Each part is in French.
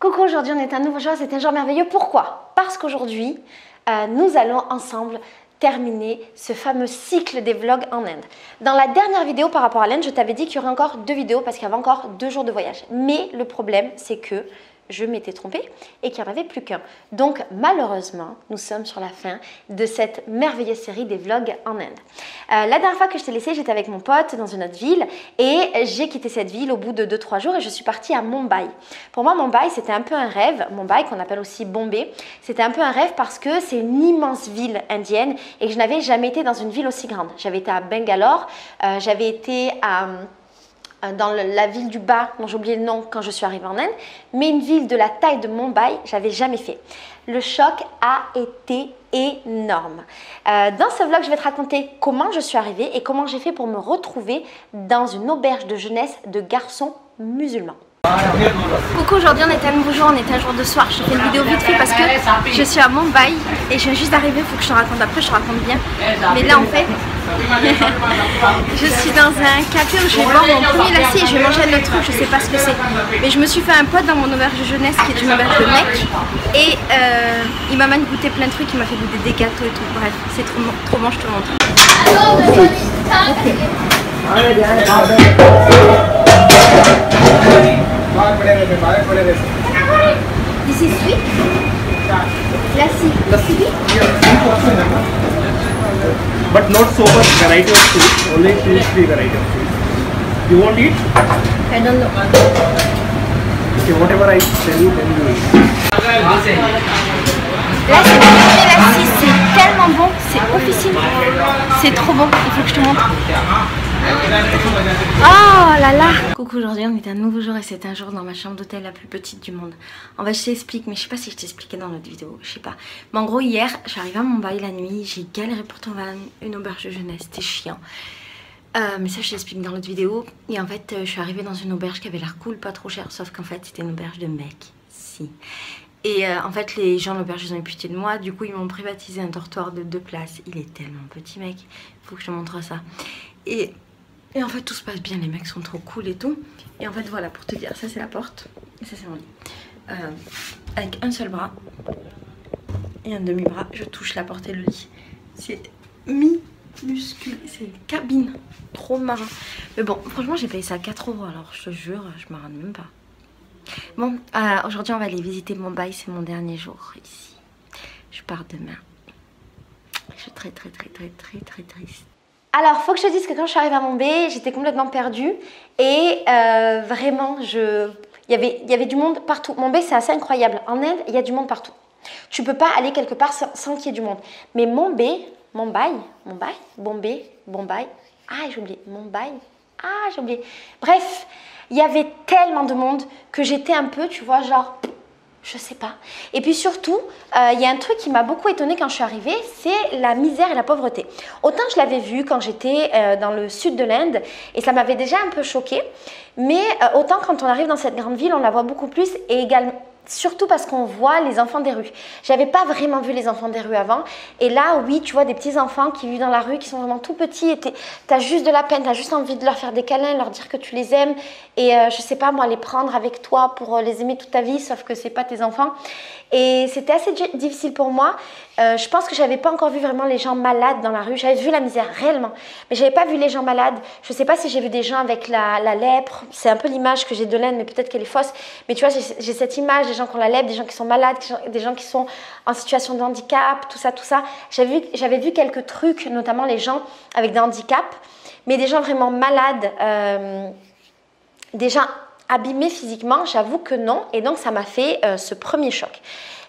Coucou, aujourd'hui on est un nouveau jour, c'est un jour merveilleux. Pourquoi? Parce qu'aujourd'hui, nous allons ensemble terminer ce fameux cycle des vlogs en Inde. Dans la dernière vidéo par rapport à l'Inde, je t'avais dit qu'il y aurait encore 2 vidéos parce qu'il y avait encore 2 jours de voyage. Mais le problème, c'est que je m'étais trompée et qu'il n'y en avait plus qu'un. Donc malheureusement, nous sommes sur la fin de cette merveilleuse série des vlogs en Inde. La dernière fois que je t'ai laissé, j'étais avec mon pote dans une autre ville et j'ai quitté cette ville au bout de 2-3 jours et je suis partie à Mumbai. Pour moi, Mumbai, c'était un peu un rêve. Mumbai, qu'on appelle aussi Bombay, c'était un peu un rêve parce que c'est une immense ville indienne et que je n'avais jamais été dans une ville aussi grande. J'avais été à Bangalore, j'avais été dans la ville du bas, dont j'ai oublié le nom quand je suis arrivée en Inde, mais une ville de la taille de Mumbai, j'avais jamais fait. Le choc a été énorme. Dans ce vlog, je vais te raconter comment je suis arrivée et comment j'ai fait pour me retrouver dans une auberge de jeunesse de garçons musulmans. Coucou, aujourd'hui on est un nouveau jour, on est un jour de soir. Je fais une vidéo vite fait parce que je suis à Mumbai et je viens juste d'arriver, il faut que je te raconte après, je te raconte bien. Mais là en fait, je suis dans un café où je vais boire mon premier lassi et je vais manger un autre truc, je sais pas ce que c'est. Mais je me suis fait un pote dans mon auberge de jeunesse qui est une auberge de mec et il m'a même goûté plein de trucs, il m'a fait goûter des gâteaux et tout. Bref, c'est trop bon, je te montre. This is sweet. Lassi. Sweet. But not so much variety of sweet, only 2-3 variety of sweet. You won't eat? I don't know. Okay, whatever I tell you, then you eat. Lassi, c'est tellement bon, c'est officiel. C'est trop bon, il faut que je te montre. Oh là là. Coucou, aujourd'hui on est un nouveau jour et c'est un jour dans ma chambre d'hôtel la plus petite du monde. En fait je t'explique, mais je sais pas si je t'expliquais dans l'autre vidéo, je sais pas. Mais en gros hier, je suis arrivée à Mumbai la nuit, j'ai galéré pour trouver une auberge de jeunesse, c'était chiant. Mais ça je t'explique dans l'autre vidéo. Et en fait je suis arrivée dans une auberge qui avait l'air cool, pas trop cher, sauf qu'en fait c'était une auberge de mecs. Si. Et en fait les gens de l'auberge ils ont eu pitié de moi, du coup ils m'ont privatisé un dortoir de 2 places. Il est tellement petit mec, faut que je te montre ça. Et en fait tout se passe bien, les mecs sont trop cool et tout. Et en fait voilà, pour te dire, ça c'est la porte et ça c'est mon lit. Avec un seul bras et un demi-bras, je touche la porte et le lit. C'est minuscule, c'est une cabine, trop marrant. Mais bon, franchement j'ai payé ça 4 €, alors je te jure, je m'en rends même pas. Bon, aujourd'hui on va aller visiter Mumbai, c'est mon dernier jour ici. Je pars demain. Je suis très triste. Alors, faut que je te dise que quand je suis arrivée à Mumbai, j'étais complètement perdue et vraiment, il y avait du monde partout. Mumbai, c'est assez incroyable. En Inde, il y a du monde partout. Tu peux pas aller quelque part sans qu'il y ait du monde. Mais Bombay, ah j'ai oublié, Mumbai, ah j'ai oublié. Bref, il y avait tellement de monde que j'étais un peu, tu vois, genre... Je sais pas. Et puis surtout, il y a un truc qui m'a beaucoup étonnée quand je suis arrivée, c'est la misère et la pauvreté. Autant je l'avais vu quand j'étais dans le sud de l'Inde et ça m'avait déjà un peu choquée, mais autant quand on arrive dans cette grande ville, on la voit beaucoup plus et également... Surtout parce qu'on voit les enfants des rues. J'avais pas vraiment vu les enfants des rues avant. Et là, oui, tu vois des petits enfants qui vivent dans la rue, qui sont vraiment tout petits. Et t'as juste de la peine, t'as juste envie de leur faire des câlins, leur dire que tu les aimes. Et je sais pas, moi, les prendre avec toi pour les aimer toute ta vie, sauf que c'est pas tes enfants. Et c'était assez difficile pour moi. Je pense que j'avais pas encore vu vraiment les gens malades dans la rue. J'avais vu la misère réellement, mais j'avais pas vu les gens malades. Je sais pas si j'ai vu des gens avec la lèpre. C'est un peu l'image que j'ai de l'Inde, mais peut-être qu'elle est fausse. Mais tu vois, j'ai cette image des gens qui ont la lèpre, des gens qui sont malades, des gens qui sont en situation de handicap, tout ça. J'avais vu quelques trucs, notamment les gens avec des handicaps, mais des gens vraiment malades, des gens abîmés physiquement, j'avoue que non. Et donc ça m'a fait ce premier choc.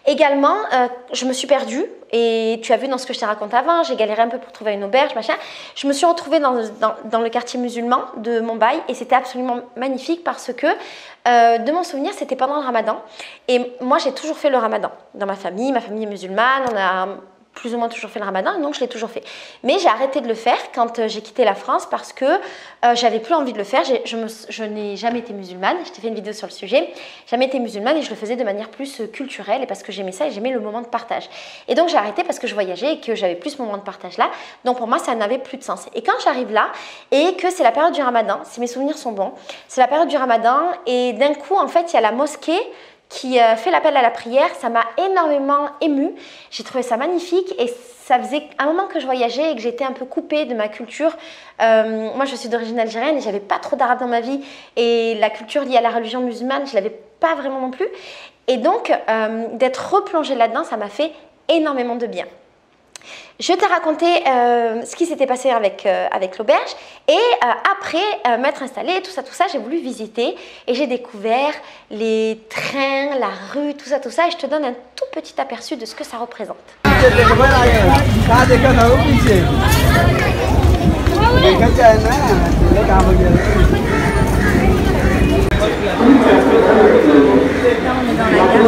Également, je me suis perdue et tu as vu dans ce que je t'ai raconté avant, j'ai galéré un peu pour trouver une auberge, machin. Je me suis retrouvée dans le quartier musulman de Mumbai et c'était absolument magnifique parce que, de mon souvenir, c'était pendant le ramadan. Et moi, j'ai toujours fait le ramadan dans ma famille est musulmane, on a plus ou moins toujours fait le ramadan, donc je l'ai toujours fait. Mais j'ai arrêté de le faire quand j'ai quitté la France parce que j'avais plus envie de le faire. Je n'ai jamais été musulmane, je t'ai fait une vidéo sur le sujet, jamais été musulmane et je le faisais de manière plus culturelle et parce que j'aimais ça et j'aimais le moment de partage. Et donc j'ai arrêté parce que je voyageais et que j'avais plus ce moment de partage là, donc pour moi ça n'avait plus de sens. Et quand j'arrive là et que c'est la période du ramadan, si mes souvenirs sont bons, c'est la période du ramadan et d'un coup en fait il y a la mosquée qui fait l'appel à la prière. Ça m'a énormément émue. J'ai trouvé ça magnifique et ça faisait un moment que je voyageais et que j'étais un peu coupée de ma culture. Moi, je suis d'origine algérienne et j'avais pas trop d'arabe dans ma vie. Et la culture liée à la religion musulmane, je l'avais pas vraiment non plus. Et donc, d'être replongée là-dedans, ça m'a fait énormément de bien. Je t'ai raconté ce qui s'était passé avec l'auberge et après m'être installée, tout ça, j'ai voulu visiter et j'ai découvert les trains, la rue, tout ça et je te donne un tout petit aperçu de ce que ça représente. Là, on est dans la gare.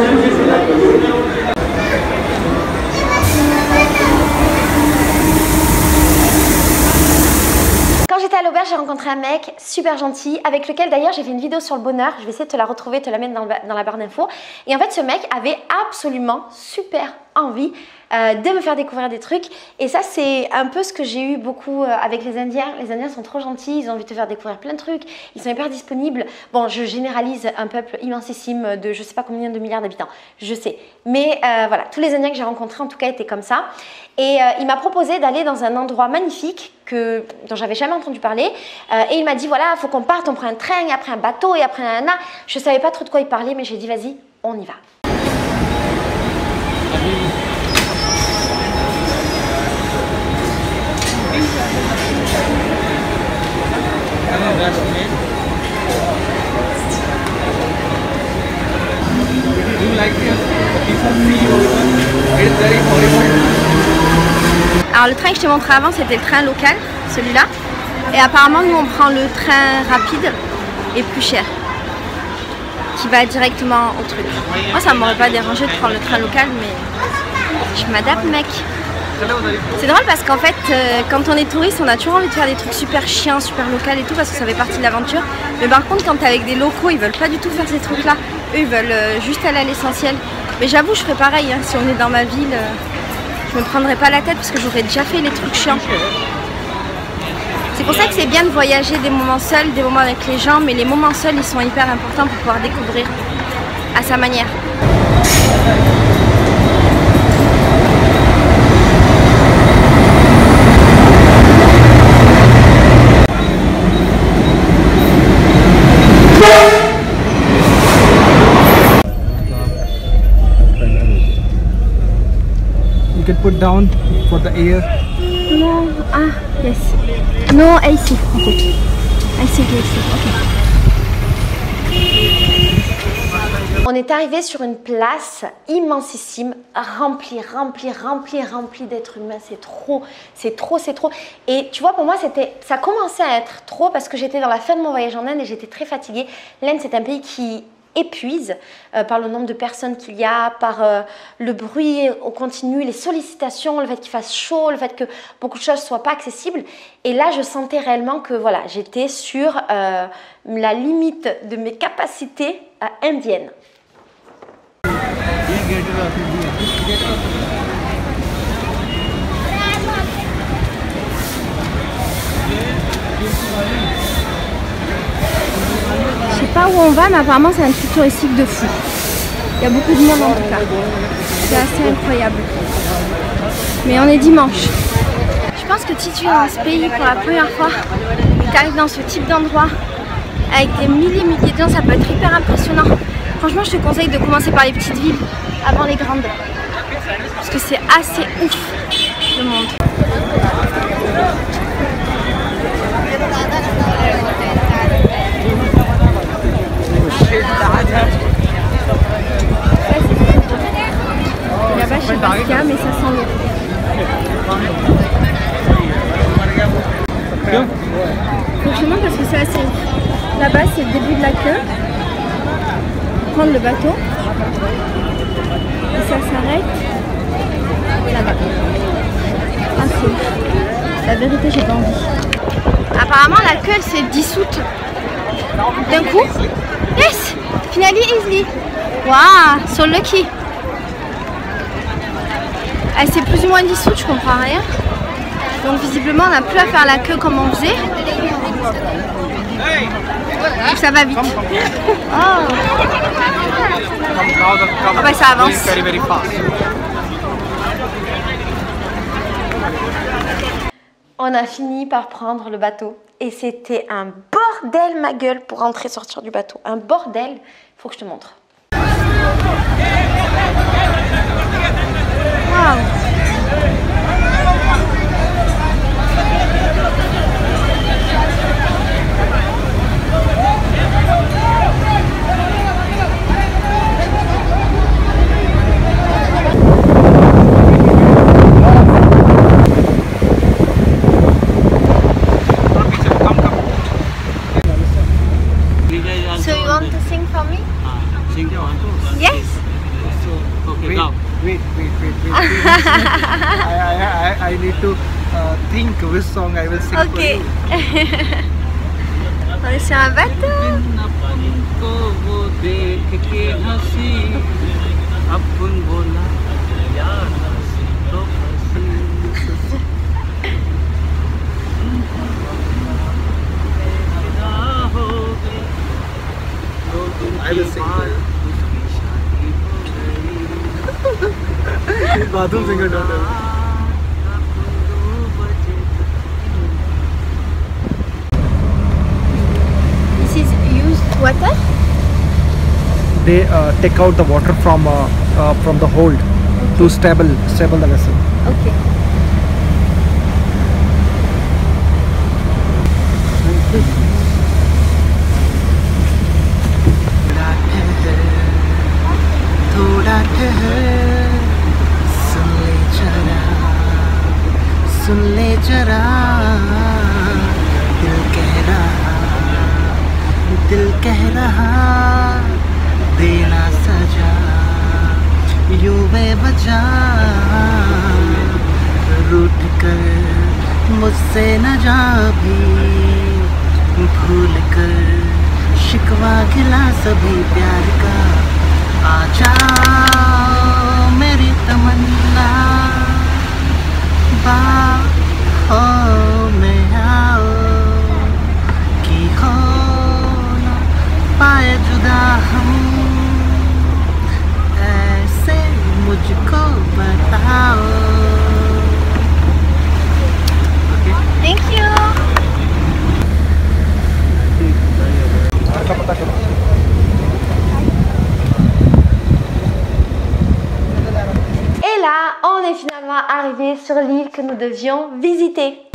Quand j'étais à l'auberge, j'ai rencontré un mec super gentil avec lequel d'ailleurs j'ai fait une vidéo sur le bonheur. Je vais essayer de te la retrouver, te la mettre dans la barre d'infos. Et en fait, ce mec avait absolument super envie de me faire découvrir des trucs. Et ça, c'est un peu ce que j'ai eu beaucoup avec les Indiens. Les Indiens sont trop gentils, ils ont envie de te faire découvrir plein de trucs. Ils sont hyper disponibles. Bon, je généralise un peuple immensissime de je sais pas combien de milliards d'habitants, je sais. Mais voilà, tous les Indiens que j'ai rencontrés en tout cas étaient comme ça. Et il m'a proposé d'aller dans un endroit magnifique dont j'avais jamais entendu parler. Et il m'a dit, voilà, il faut qu'on parte, on prend un train, et après un bateau, et après un nana. Je savais pas trop de quoi il parlait, mais j'ai dit, vas-y, on y va. Alors le train que je t'ai montré avant, c'était le train local, celui-là. Et apparemment, nous on prend le train rapide et plus cher, qui va directement au truc. Moi, ça m'aurait pas dérangé de prendre le train local, mais je m'adapte, mec. C'est drôle parce qu'en fait, quand on est touriste, on a toujours envie de faire des trucs super chiants, super local et tout, parce que ça fait partie de l'aventure. Mais par contre, quand t'es avec des locaux, ils veulent pas du tout faire ces trucs-là. Eux, ils veulent juste aller à l'essentiel. Mais j'avoue, je ferais pareil, hein. Si on est dans ma ville, je me prendrais pas la tête parce que j'aurais déjà fait les trucs chiants. C'est pour ça que c'est bien de voyager des moments seuls, des moments avec les gens, mais les moments seuls, ils sont hyper importants pour pouvoir découvrir à sa manière. You can put down for the air. No, yes. No AC. Okay. I think AC. Okay. On est arrivé sur une place immensissime, remplie d'êtres humains. C'est trop. Et tu vois, pour moi, ça commençait à être trop parce que j'étais dans la fin de mon voyage en Inde et j'étais très fatiguée. L'Inde, c'est un pays qui épuise par le nombre de personnes qu'il y a, par le bruit au continu, les sollicitations, le fait qu'il fasse chaud, le fait que beaucoup de choses ne soient pas accessibles. Et là, je sentais réellement que voilà, j'étais sur la limite de mes capacités indiennes. Je sais pas où on va, mais apparemment c'est un truc touristique de fou. Il y a beaucoup de monde en tout cas. C'est assez incroyable. Mais on est dimanche. Je pense que si tu viens dans ce pays pour la première fois, tu arrives dans ce type d'endroit avec des milliers de gens, ça peut être hyper impressionnant. Franchement, je te conseille de commencer par les petites villes avant les grandes. Parce que c'est assez ouf le monde. Là-bas, je sais pas ce qu'il y a, mais ça sent l'eau. Franchement, parce que c'est assez ouf. Là-bas, c'est le début de la queue. Prendre le bateau. Et ça s'arrête là-bas. Ah, c'est ouf. La vérité, j'ai pas envie. Apparemment, la queue, elle s'est dissoute d'un coup. Yes! Finally easily. Waouh! So lucky. Elle s'est plus ou moins dissoute, je comprends rien. Donc visiblement, on n'a plus à faire la queue comme on faisait. Ça va vite. Oh. Ah bah ça avance. On a fini par prendre le bateau et c'était un bordel ma gueule pour rentrer et sortir du bateau. Un bordel, faut que je te montre. Waouh. So you want to sing for me? Sing you want to? Yes. So, okay, now. Wait. I need to think which song I will sing Ok. for you. On est sur un bateau. I will sing for you. Bathroom singer daughter. This is used water? They take out the water from the hold to stable the vessel. Ok. थोड़ा ठहर सुन ले जरा दिल कह रहा देना सजा यूं बेवजह रूठ कर मुझसे न जा भी भूल कर शिकवा गिला सभी प्यार का आजा मेरी तमन्ना बाहों में आओ कि हो ना पाए जुदा हम ऐसे मुझको बताओ. Thank you. Et là, on est finalement arrivé sur l'île que nous devions visiter.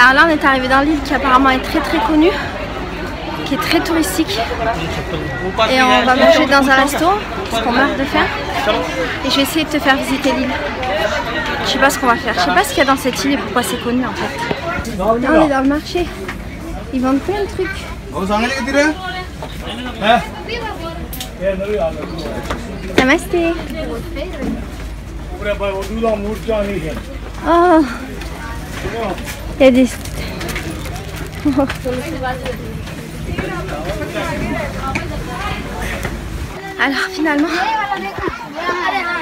Alors là on est arrivé dans l'île qui apparemment est très connue, qui est très touristique. Et on va manger dans un resto, parce qu'on meurt de faim. Et je vais essayer de te faire visiter l'île. Je sais pas ce qu'on va faire, je sais pas ce qu'il y a dans cette île et pourquoi c'est connu en fait. Là on est dans le marché, ils vendent plein de trucs. Namasté. Oh, il y a des... Alors finalement,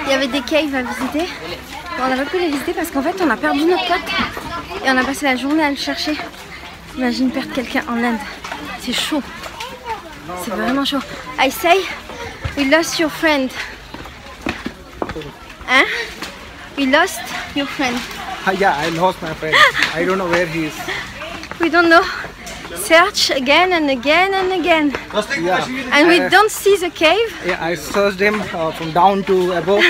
il y avait des caves à visiter. Bon, on n'a pas pu les visiter parce qu'en fait on a perdu notre pote et on a passé la journée à le chercher. Imagine perdre quelqu'un en Inde, c'est chaud. C'est vraiment chaud. I say, we lost your friend. Hein? We lost your friend. Yeah, I lost my friend. I don't know where he is. We don't know. Search again and again and again. Yeah. And we don't see the cave. Yeah, I searched him from down to above,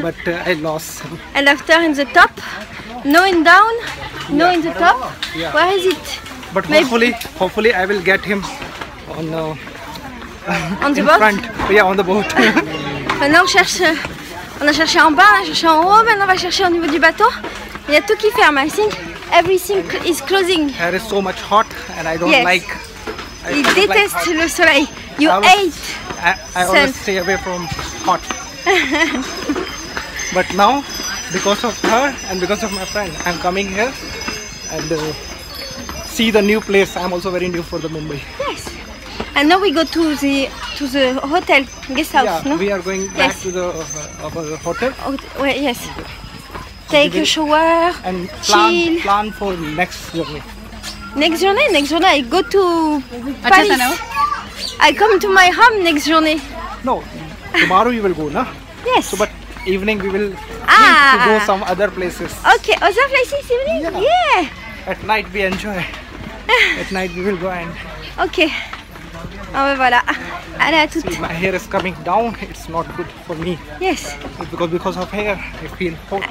but I lost him. And after in the top, no in down, no in the top. Yeah. Where is it? But Maybe- hopefully I will get him on On the in boat? front. Yeah, on the boat. Maintenant on a cherché en bas, on a cherché en haut, maintenant on va chercher au niveau du bateau. Il y a tout qui ferme. I think everything is closing. Air is so much hot, and I don't Yes. like. I Il don't like déteste hot. le soleil. You I was- hate. I always sun. stay away from hot. But now, because of her and because of my friend, I'm coming here and see the new place. I'm also very new for the Mumbai. Yes. And now we go to the hotel guest house. Yeah, No? we are going back Yes. to the our hotel Oh, well, yes. Take a shower. and Chill. plan for next journey. Next journey, I go to Paris. I come to my home next journey. No, tomorrow you will go, na? Yes. So, but evening we will Ah. to go some other places. Okay, other places evening? Yeah. At night we enjoy. At night we will go and Ok. Ah ben voilà. Allez, à toutes. see. My hair is coming down. It's not good for me. Yes. It's because of hair. I feel hot.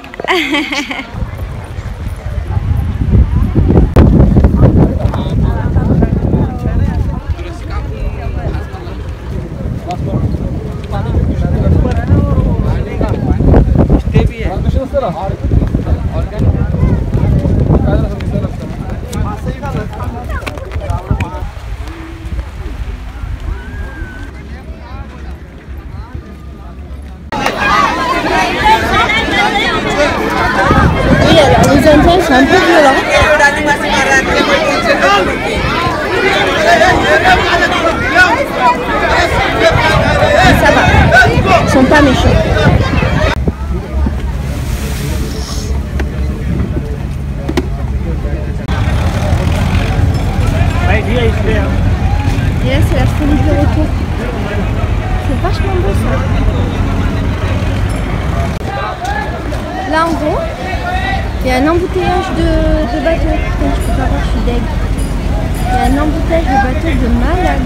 Oui, alors les Indiens sont un peu violents. Ça va. Ils sont pas méchants. Right here is there. Et là, c'est la folie du retour. C'est vachement beau ça. Là, en gros, il y a un embouteillage de bateaux. Putain, je peux pas voir, je suis deg. Il y a un embouteillage de bateaux de malade.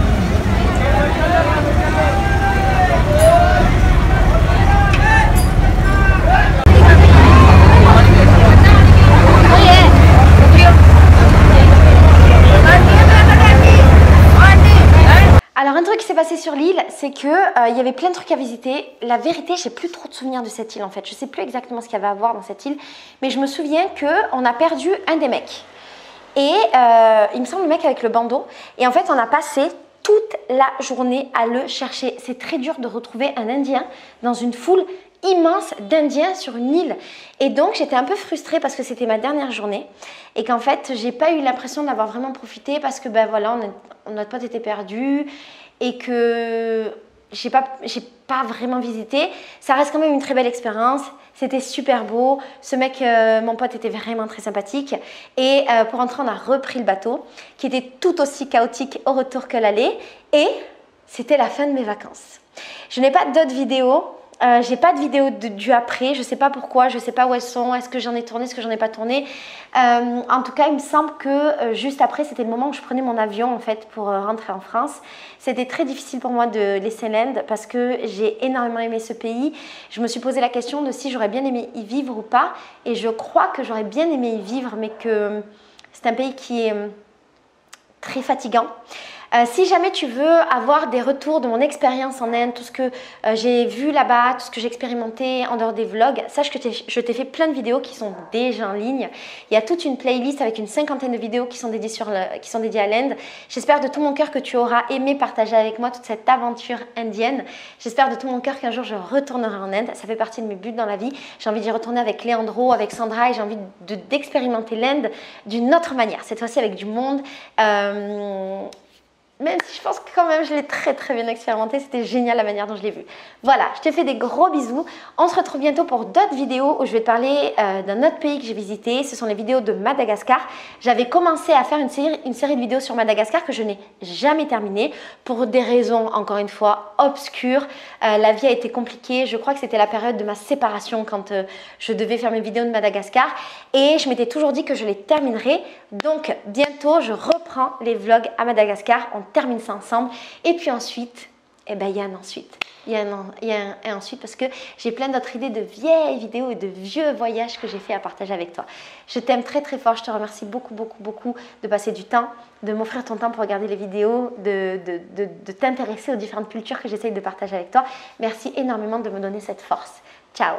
Alors un truc qui s'est passé sur l'île, c'est que il y avait plein de trucs à visiter. La vérité, j'ai plus trop de souvenirs de cette île en fait. Je sais plus exactement ce qu'il y avait à voir dans cette île, mais je me souviens que on a perdu un des mecs. Et il me semble le mec avec le bandeau. Et en fait, on a passé toute la journée à le chercher. C'est très dur de retrouver un Indien dans une foule immense d'Indiens sur une île. Et donc, j'étais un peu frustrée parce que c'était ma dernière journée et qu'en fait, j'ai pas eu l'impression d'avoir vraiment profité parce que, ben voilà, notre pote était perdu et que j'ai pas vraiment visité. Ça reste quand même une très belle expérience. C'était super beau. Ce mec, mon pote, était vraiment très sympathique. Et pour rentrer, on a repris le bateau qui était tout aussi chaotique au retour que l'aller. Et c'était la fin de mes vacances. Je n'ai pas d'autres vidéos. J'ai pas de vidéo du après, je sais pas pourquoi, je sais pas où elles sont, est-ce que j'en ai tourné, est-ce que j'en ai pas tourné. En tout cas, il me semble que juste après, c'était le moment où je prenais mon avion en fait pour rentrer en France. C'était très difficile pour moi de laisser l'Inde parce que j'ai énormément aimé ce pays. Je me suis posé la question de si j'aurais bien aimé y vivre ou pas, et je crois que j'aurais bien aimé y vivre, mais que c'est un pays qui est très fatigant. Si jamais tu veux avoir des retours de mon expérience en Inde, tout ce que j'ai vu là-bas, tout ce que j'ai expérimenté en dehors des vlogs, sache que je t'ai fait plein de vidéos qui sont déjà en ligne. Il y a toute une playlist avec une 50aine de vidéos qui sont dédiées à l'Inde. J'espère de tout mon cœur que tu auras aimé partager avec moi toute cette aventure indienne. J'espère de tout mon cœur qu'un jour je retournerai en Inde. Ça fait partie de mes buts dans la vie. J'ai envie d'y retourner avec Leandro, avec Sandra, et j'ai envie d'expérimenter l'Inde d'une autre manière. Cette fois-ci avec du monde. Même si je pense que quand même je l'ai très bien expérimenté, c'était génial la manière dont je l'ai vu. Voilà, je te fais des gros bisous. On se retrouve bientôt pour d'autres vidéos où je vais te parler d'un autre pays que j'ai visité. Ce sont les vidéos de Madagascar. J'avais commencé à faire une série de vidéos sur Madagascar que je n'ai jamais terminée pour des raisons, encore une fois, obscures. La vie a été compliquée. Je crois que c'était la période de ma séparation quand je devais faire mes vidéos de Madagascar. Et je m'étais toujours dit que je les terminerais. Donc bientôt, je reprends les vlogs à Madagascar. On termine ça ensemble. Et puis ensuite, eh ben, il y a un ensuite. Il y a un ensuite parce que j'ai plein d'autres idées de vieilles vidéos et de vieux voyages que j'ai fait à partager avec toi. Je t'aime très fort. Je te remercie beaucoup de passer du temps, de m'offrir ton temps pour regarder les vidéos, de t'intéresser aux différentes cultures que j'essaye de partager avec toi. Merci énormément de me donner cette force. Ciao!